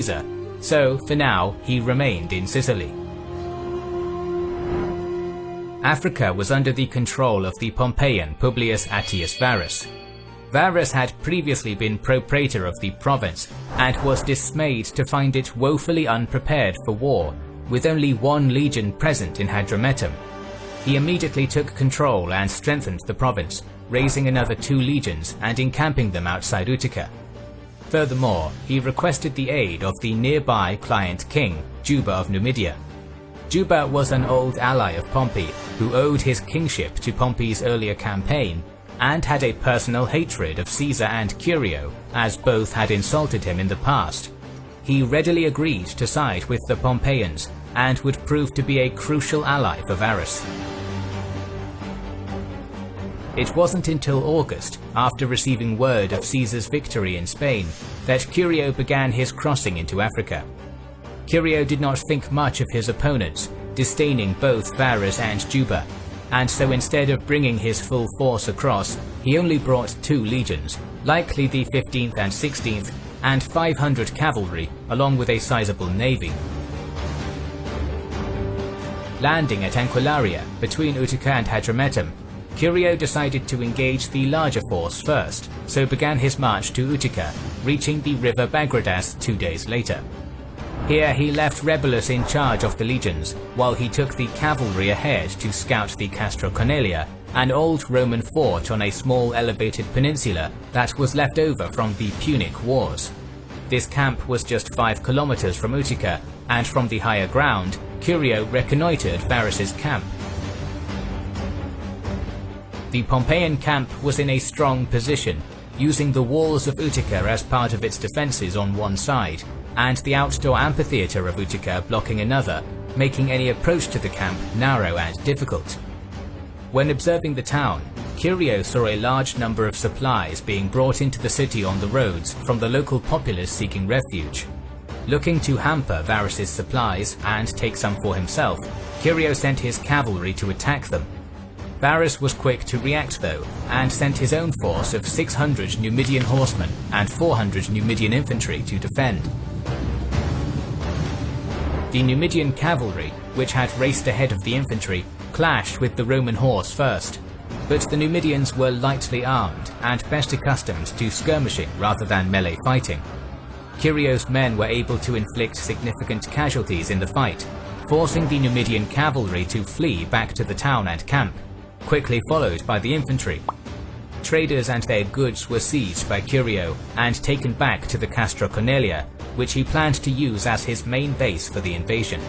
Caesar, so for now he remained in Sicily. Africa was under the control of the Pompeian Publius Attius Varus. Varus had previously been propraetor of the province and was dismayed to find it woefully unprepared for war, with only one legion present in Hadrumetum. He immediately took control and strengthened the province, raising another 2 legions and encamping them outside Utica. Furthermore, he requested the aid of the nearby client king, Juba of Numidia. Juba was an old ally of Pompey, who owed his kingship to Pompey's earlier campaign, and had a personal hatred of Caesar and Curio, as both had insulted him in the past. He readily agreed to side with the Pompeians, and would prove to be a crucial ally for Varus. It wasn't until August, after receiving word of Caesar's victory in Spain, that Curio began his crossing into Africa. Curio did not think much of his opponents, disdaining both Varus and Juba, and so instead of bringing his full force across, he only brought 2 legions, likely the 15th and 16th, and 500 cavalry, along with a sizable navy. Landing at Anquilaria, between Utica and Hadrumetum, Curio decided to engage the larger force first, so began his march to Utica, reaching the river Bagradas 2 days later. Here he left Regulus in charge of the legions, while he took the cavalry ahead to scout the Castro Cornelia, an old Roman fort on a small elevated peninsula that was left over from the Punic Wars. This camp was just 5 kilometers from Utica, and from the higher ground, Curio reconnoitred Varus's camp. The Pompeian camp was in a strong position, using the walls of Utica as part of its defences on one side, and the outdoor amphitheatre of Utica blocking another, making any approach to the camp narrow and difficult. When observing the town, Curio saw a large number of supplies being brought into the city on the roads from the local populace seeking refuge. Looking to hamper Varus's supplies and take some for himself, Curio sent his cavalry to attack them. Varus was quick to react though, and sent his own force of 600 Numidian horsemen and 400 Numidian infantry to defend. The Numidian cavalry, which had raced ahead of the infantry, clashed with the Roman horse first, but the Numidians were lightly armed and best accustomed to skirmishing rather than melee fighting. Curio's men were able to inflict significant casualties in the fight, forcing the Numidian cavalry to flee back to the town and camp, quickly followed by the infantry. Traders and their goods were seized by Curio and taken back to the Castro Cornelia, which he planned to use as his main base for the invasion.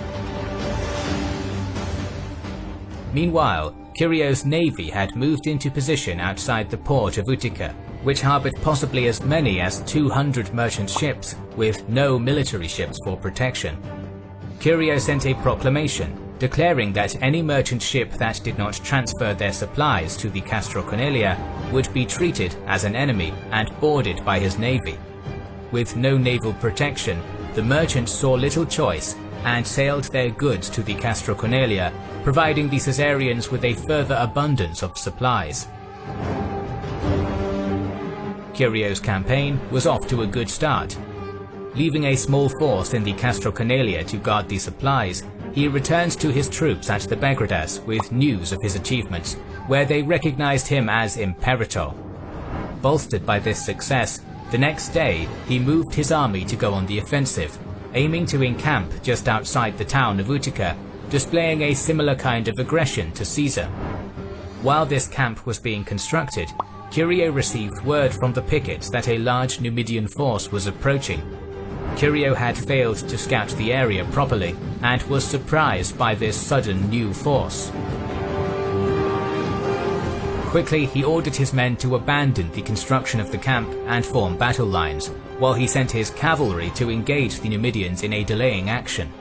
Meanwhile, Curio's navy had moved into position outside the port of Utica, which harboured possibly as many as 200 merchant ships, with no military ships for protection. Curio sent a proclamation declaring that any merchant ship that did not transfer their supplies to the Castro Cornelia would be treated as an enemy and boarded by his navy. With no naval protection, the merchants saw little choice and sailed their goods to the Castro Cornelia, providing the Caesarians with a further abundance of supplies. Curio's campaign was off to a good start. Leaving a small force in the Castro Cornelia to guard the supplies, he returned to his troops at the Bagradas with news of his achievements, where they recognized him as Imperator. Bolstered by this success, the next day he moved his army to go on the offensive, aiming to encamp just outside the town of Utica, displaying a similar kind of aggression to Caesar. While this camp was being constructed, Curio received word from the pickets that a large Numidian force was approaching. Curio had failed to scout the area properly and was surprised by this sudden new force. Quickly, he ordered his men to abandon the construction of the camp and form battle lines, while he sent his cavalry to engage the Numidians in a delaying action.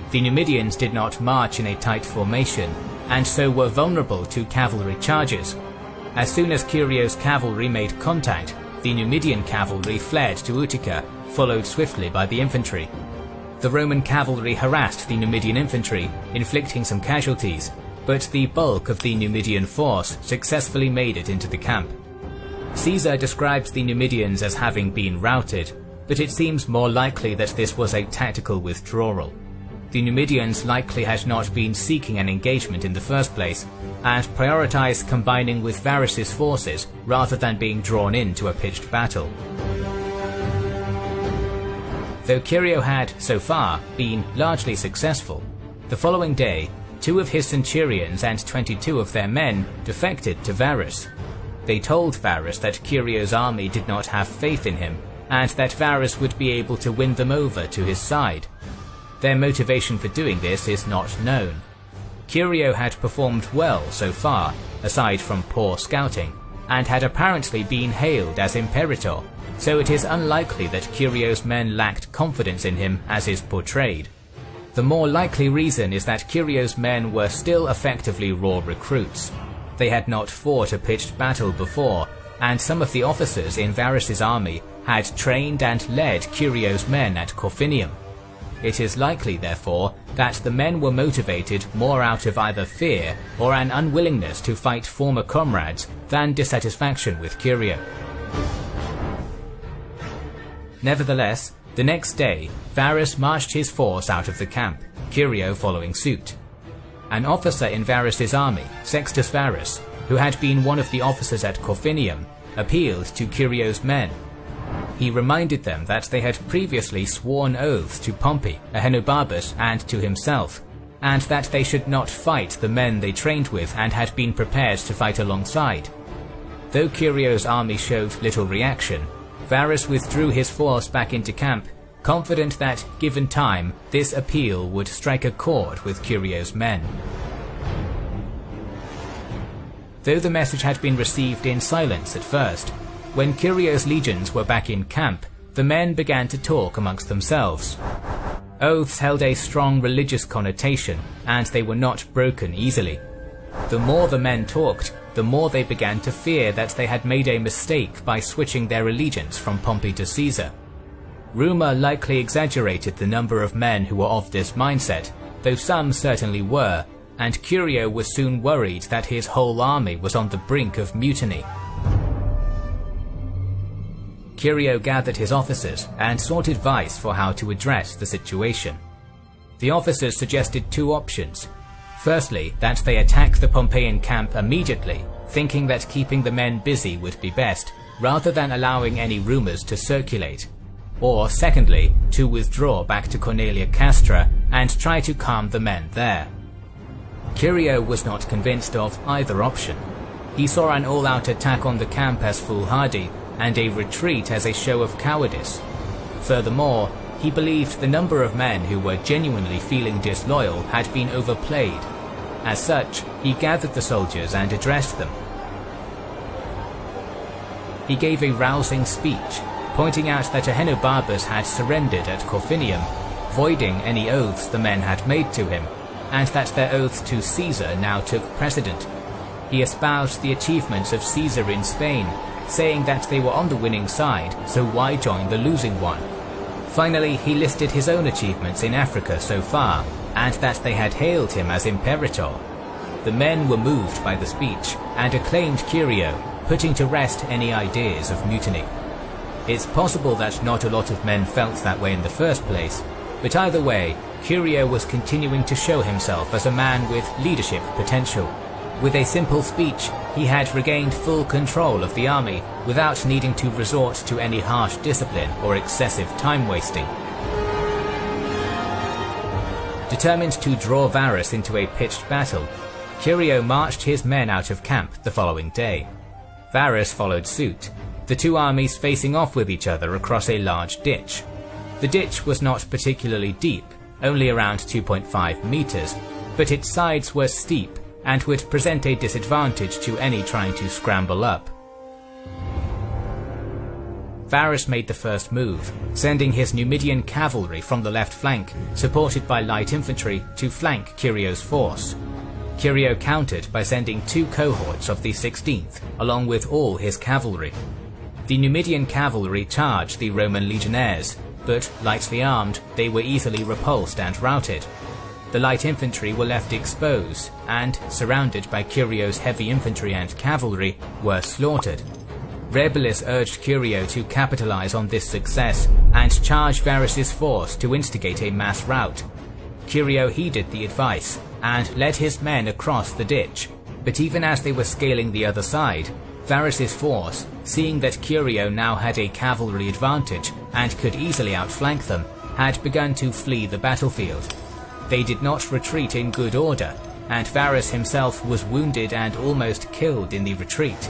The Numidians did not march in a tight formation, and so were vulnerable to cavalry charges. As soon as Curio's cavalry made contact, the Numidian cavalry fled to Utica, followed swiftly by the infantry. The Roman cavalry harassed the Numidian infantry, inflicting some casualties, but the bulk of the Numidian force successfully made it into the camp. Caesar describes the Numidians as having been routed, but it seems more likely that this was a tactical withdrawal. The Numidians likely had not been seeking an engagement in the first place, and prioritized combining with Varus's forces rather than being drawn into a pitched battle. Though Curio had, so far, been largely successful, the following day, 2 of his centurions and 22 of their men defected to Varus. They told Varus that Curio's army did not have faith in him, and that Varus would be able to win them over to his side. Their motivation for doing this is not known. Curio had performed well so far, aside from poor scouting, and had apparently been hailed as Imperator, so it is unlikely that Curio's men lacked confidence in him as is portrayed. The more likely reason is that Curio's men were still effectively raw recruits. They had not fought a pitched battle before, and some of the officers in Varus's army had trained and led Curio's men at Corfinium. It is likely, therefore, that the men were motivated more out of either fear or an unwillingness to fight former comrades than dissatisfaction with Curio. Nevertheless, the next day, Varus marched his force out of the camp, Curio following suit. An officer in Varus's army, Sextus Varus, who had been one of the officers at Corfinium, appealed to Curio's men. He reminded them that they had previously sworn oaths to Pompey, Ahenobarbus, and to himself, and that they should not fight the men they trained with and had been prepared to fight alongside. Though Curio's army showed little reaction, Varus withdrew his force back into camp, confident that, given time, this appeal would strike a chord with Curio's men. Though the message had been received in silence at first, when Curio's legions were back in camp, the men began to talk amongst themselves. Oaths held a strong religious connotation, and they were not broken easily. The more the men talked, the more they began to fear that they had made a mistake by switching their allegiance from Pompey to Caesar. Rumor likely exaggerated the number of men who were of this mindset, though some certainly were, and Curio was soon worried that his whole army was on the brink of mutiny. Curio gathered his officers and sought advice for how to address the situation. The officers suggested 2 options. Firstly, that they attack the Pompeian camp immediately, thinking that keeping the men busy would be best, rather than allowing any rumors to circulate. Or secondly, to withdraw back to Cornelia Castra and try to calm the men there. Curio was not convinced of either option. He saw an all-out attack on the camp as foolhardy, and a retreat as a show of cowardice. Furthermore, he believed the number of men who were genuinely feeling disloyal had been overplayed. As such, he gathered the soldiers and addressed them. He gave a rousing speech, pointing out that Ahenobarbus had surrendered at Corfinium, voiding any oaths the men had made to him, and that their oaths to Caesar now took precedent. He espoused the achievements of Caesar in Spain, saying that they were on the winning side, so why join the losing one? Finally, he listed his own achievements in Africa so far, and that they had hailed him as Imperator. The men were moved by the speech, and acclaimed Curio, putting to rest any ideas of mutiny. It's possible that not a lot of men felt that way in the first place, but either way, Curio was continuing to show himself as a man with leadership potential. With a simple speech, he had regained full control of the army without needing to resort to any harsh discipline or excessive time wasting. Determined to draw Varus into a pitched battle, Curio marched his men out of camp the following day. Varus followed suit, the 2 armies facing off with each other across a large ditch. The ditch was not particularly deep, only around 2.5 meters, but its sides were steep and would present a disadvantage to any trying to scramble up. Varus made the first move, sending his Numidian cavalry from the left flank, supported by light infantry, to flank Curio's force. Curio countered by sending 2 cohorts of the 16th, along with all his cavalry. The Numidian cavalry charged the Roman legionnaires, but lightly armed, they were easily repulsed and routed. The light infantry were left exposed and, surrounded by Curio's heavy infantry and cavalry, were slaughtered. Rebelis urged Curio to capitalize on this success and charge Varus's force to instigate a mass rout. Curio heeded the advice and led his men across the ditch, but even as they were scaling the other side, Varus's force, seeing that Curio now had a cavalry advantage and could easily outflank them, had begun to flee the battlefield. They did not retreat in good order, and Varus himself was wounded and almost killed in the retreat.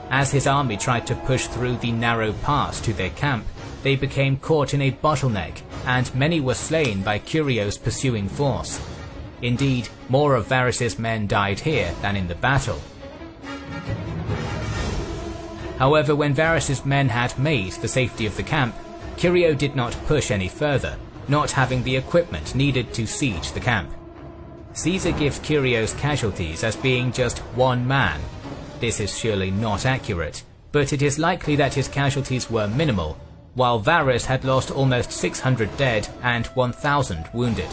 As his army tried to push through the narrow pass to their camp, they became caught in a bottleneck, and many were slain by Curio's pursuing force. Indeed, more of Varus's men died here than in the battle. However, when Varus's men had made the safety of the camp, Curio did not push any further, not having the equipment needed to siege the camp. Caesar gives Curio's casualties as being just one man. This is surely not accurate, but it is likely that his casualties were minimal, while Varus had lost almost 600 dead and 1,000 wounded.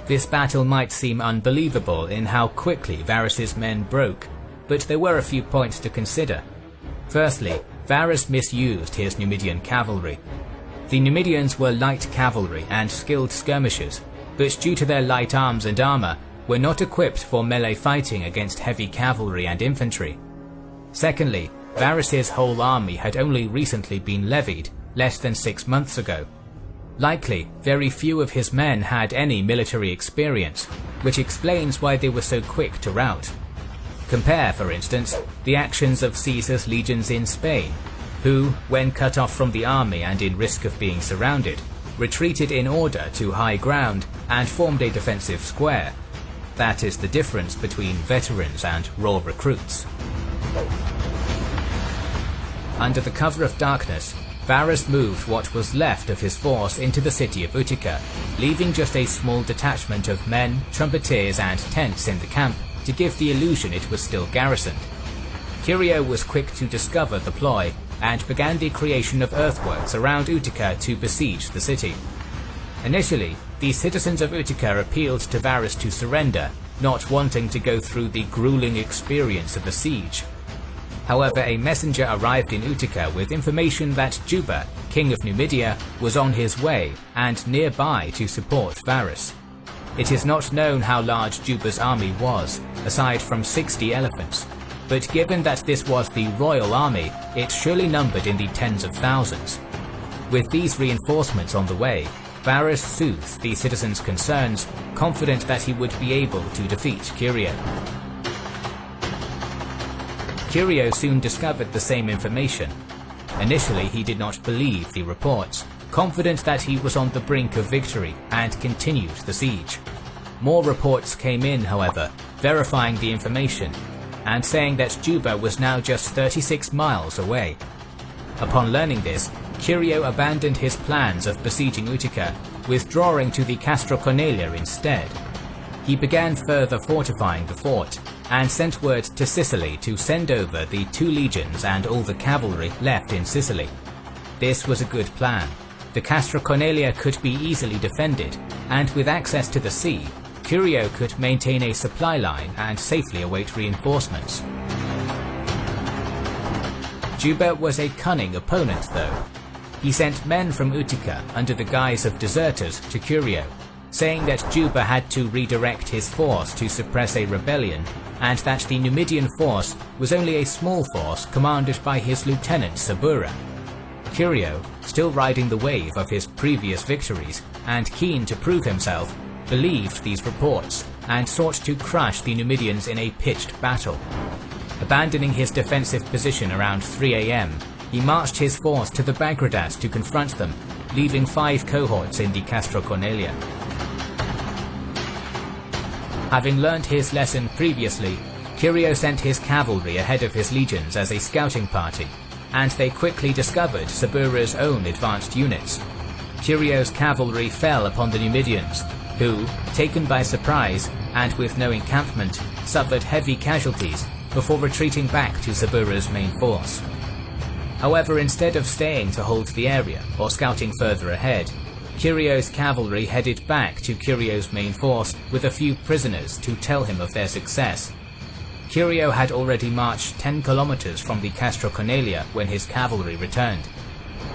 This battle might seem unbelievable in how quickly Varus's men broke, but there were a few points to consider. Firstly, Varus misused his Numidian cavalry. The Numidians were light cavalry and skilled skirmishers, but due to their light arms and armor, were not equipped for melee fighting against heavy cavalry and infantry. Secondly, Varus's whole army had only recently been levied, less than 6 months ago. Likely, very few of his men had any military experience, which explains why they were so quick to rout. Compare, for instance, the actions of Caesar's legions in Spain, who, when cut off from the army and in risk of being surrounded, retreated in order to high ground and formed a defensive square. That is the difference between veterans and raw recruits. Under the cover of darkness, Varus moved what was left of his force into the city of Utica, leaving just a small detachment of men, trumpeters and tents in the camp to give the illusion it was still garrisoned. Curio was quick to discover the ploy and began the creation of earthworks around Utica to besiege the city. Initially, the citizens of Utica appealed to Varus to surrender, not wanting to go through the grueling experience of a siege. However, a messenger arrived in Utica with information that Youba, king of Numidia, was on his way and nearby to support Varus. It is not known how large Youba's army was, aside from 60 elephants, but given that this was the royal army, it surely numbered in the tens of thousands. With these reinforcements on the way, Varus soothed the citizens' concerns, confident that he would be able to defeat Curio. Curio soon discovered the same information. Initially, he did not believe the reports, confident that he was on the brink of victory, and continued the siege. More reports came in, however, verifying the information, and saying that Youba was now just 36 miles away. Upon learning this, Curio abandoned his plans of besieging Utica, withdrawing to the Castro Cornelia instead. He began further fortifying the fort, and sent word to Sicily to send over the 2 legions and all the cavalry left in Sicily. This was a good plan. The Castro Cornelia could be easily defended, and with access to the sea, Curio could maintain a supply line and safely await reinforcements. Youba was a cunning opponent though. He sent men from Utica under the guise of deserters to Curio, saying that Youba had to redirect his force to suppress a rebellion, and that the Numidian force was only a small force commanded by his lieutenant Sabura. Curio, still riding the wave of his previous victories and keen to prove himself, believed these reports and sought to crush the Numidians in a pitched battle. Abandoning his defensive position around 3 AM, he marched his force to the Bagradas to confront them, leaving 5 cohorts in the Castro Cornelia. Having learned his lesson previously, Curio sent his cavalry ahead of his legions as a scouting party, and they quickly discovered Sabura's own advanced units. Curio's cavalry fell upon the Numidians, who, taken by surprise and with no encampment, suffered heavy casualties before retreating back to Sabura's main force. However, instead of staying to hold the area or scouting further ahead, Curio's cavalry headed back to Curio's main force with a few prisoners to tell him of their success. Curio had already marched 10 kilometers from the Castra Cornelia when his cavalry returned.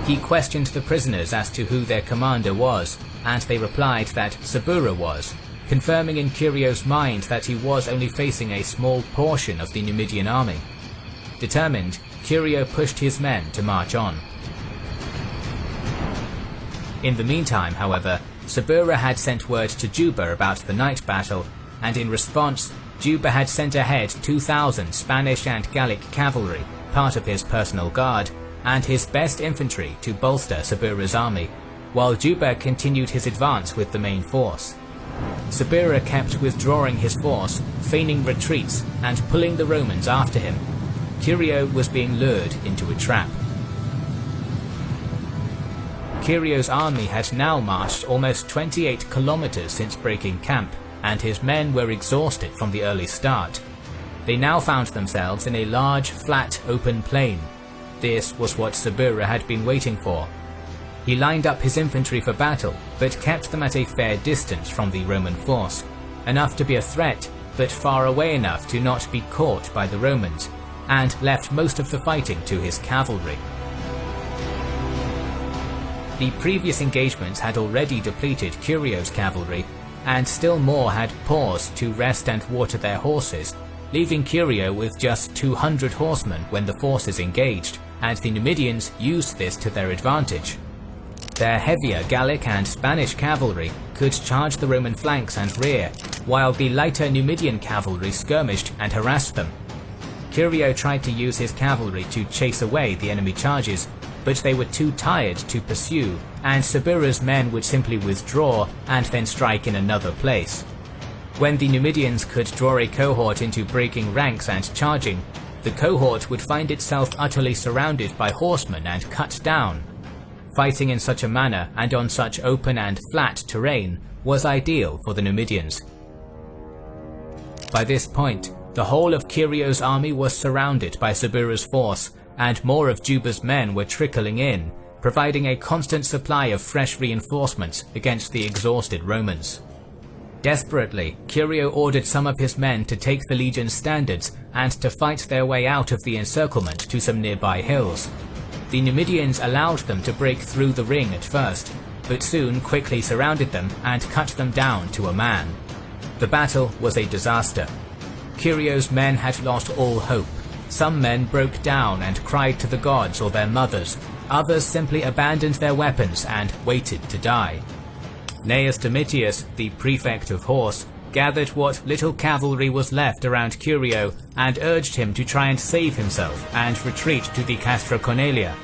He questioned the prisoners as to who their commander was, and they replied that Sabura was, confirming in Curio's mind that he was only facing a small portion of the Numidian army. Determined, Curio pushed his men to march on. In the meantime, however, Sabura had sent word to Youba about the night battle, and in response, Youba had sent ahead 2,000 Spanish and Gallic cavalry, part of his personal guard, and his best infantry to bolster Sabura's army, while Youba continued his advance with the main force. Sabura kept withdrawing his force, feigning retreats, and pulling the Romans after him. Curio was being lured into a trap. Curio's army had now marched almost 28 kilometers since breaking camp, and his men were exhausted from the early start. They now found themselves in a large, flat, open plain. This was what Sabura had been waiting for. He lined up his infantry for battle, but kept them at a fair distance from the Roman force, enough to be a threat, but far away enough to not be caught by the Romans, and left most of the fighting to his cavalry. The previous engagements had already depleted Curio's cavalry, and still more had paused to rest and water their horses, leaving Curio with just 200 horsemen when the forces engaged, and the Numidians used this to their advantage. Their heavier Gallic and Spanish cavalry could charge the Roman flanks and rear, while the lighter Numidian cavalry skirmished and harassed them. Curio tried to use his cavalry to chase away the enemy charges, but they were too tired to pursue, and Sabura's men would simply withdraw and then strike in another place. When the Numidians could draw a cohort into breaking ranks and charging, the cohort would find itself utterly surrounded by horsemen and cut down. Fighting in such a manner and on such open and flat terrain was ideal for the Numidians. By this point, the whole of Curio's army was surrounded by Sabura's force, and more of Youba's men were trickling in, providing a constant supply of fresh reinforcements against the exhausted Romans. Desperately, Curio ordered some of his men to take the legion's standards and to fight their way out of the encirclement to some nearby hills. The Numidians allowed them to break through the ring at first, but soon quickly surrounded them and cut them down to a man. The battle was a disaster. Curio's men had lost all hope. Some men broke down and cried to the gods or their mothers, others simply abandoned their weapons and waited to die. Gnaeus Domitius, the prefect of horse, gathered what little cavalry was left around Curio and urged him to try and save himself and retreat to the Castra Cornelia.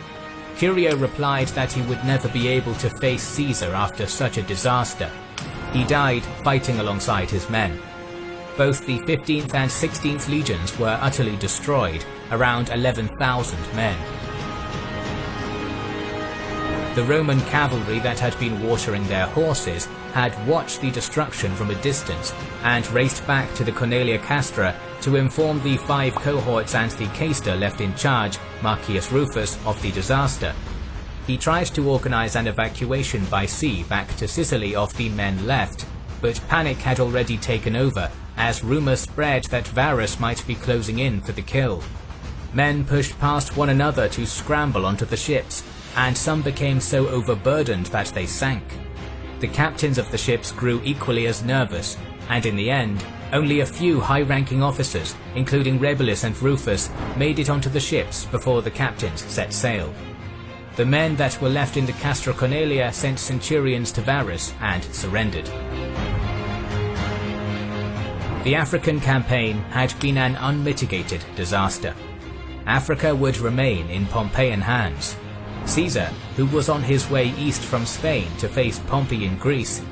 Curio replied that he would never be able to face Caesar after such a disaster. He died fighting alongside his men. Both the 15th and 16th legions were utterly destroyed, around 11,000 men. The Roman cavalry that had been watering their horses had watched the destruction from a distance and raced back to the Cornelia Castra to inform the 5 cohorts and the quaestor left in charge, Marcius Rufus, of the disaster. He tried to organize an evacuation by sea back to Sicily of the men left, but panic had already taken over as rumors spread that Varus might be closing in for the kill. Men pushed past one another to scramble onto the ships, and some became so overburdened that they sank. The captains of the ships grew equally as nervous, and in the end, only a few high-ranking officers, including Regulus and Rufus, made it onto the ships before the captains set sail. The men that were left in the Castra Cornelia sent centurions to Varus and surrendered. The African campaign had been an unmitigated disaster. Africa would remain in Pompeian hands. Caesar, who was on his way east from Spain to face Pompey in Greece,